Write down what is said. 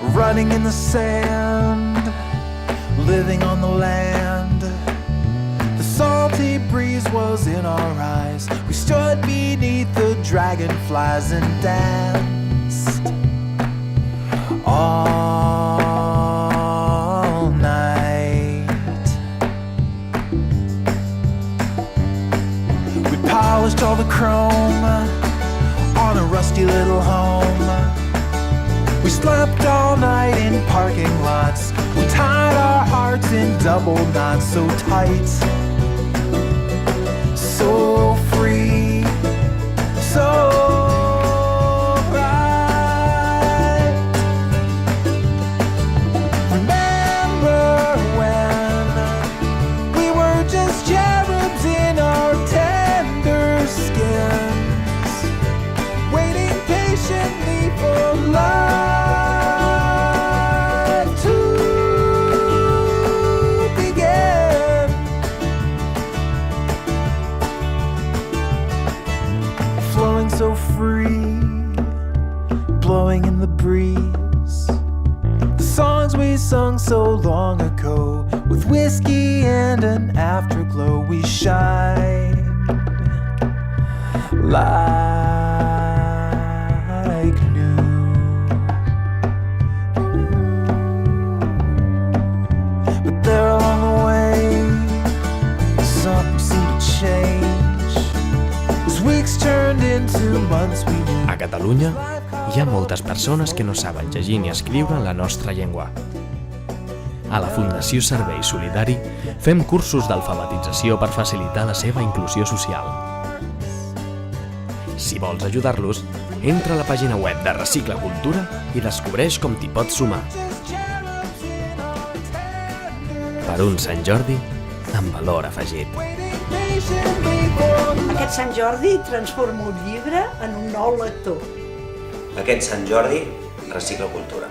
running in the sand, living on the land. The salty breeze was in our eyes. We stood beneath the dragonflies and danced all night. We polished all the chrome on a rusty little home. We slept all night in parking lots. We tied our hearts in double knots, so tight, so free, so bright. Remember when we were just cherubs in our tender skins, waiting patiently for love to begin. Flowing so free, blowing in the breeze, the songs we sung so long ago. With whiskey and an afterglow, we shine like new. But there along the way, something seemed to change. As weeks turned into months, we knew. A Catalunya hi ha moltes persones que no saben llegir ni escriure en la nostra llengua. A la Fundació Servei Solidari fem cursos d'alfabetització per facilitar la seva inclusió social. Si vols ajudar-los, entra a la pàgina web de Recicla Cultura i descobreix com t'hi pots sumar. Per un Sant Jordi amb valor afegit. Aquest Sant Jordi transforma un llibre en un nou lector. Aquest Sant Jordi, Recicla Cultura.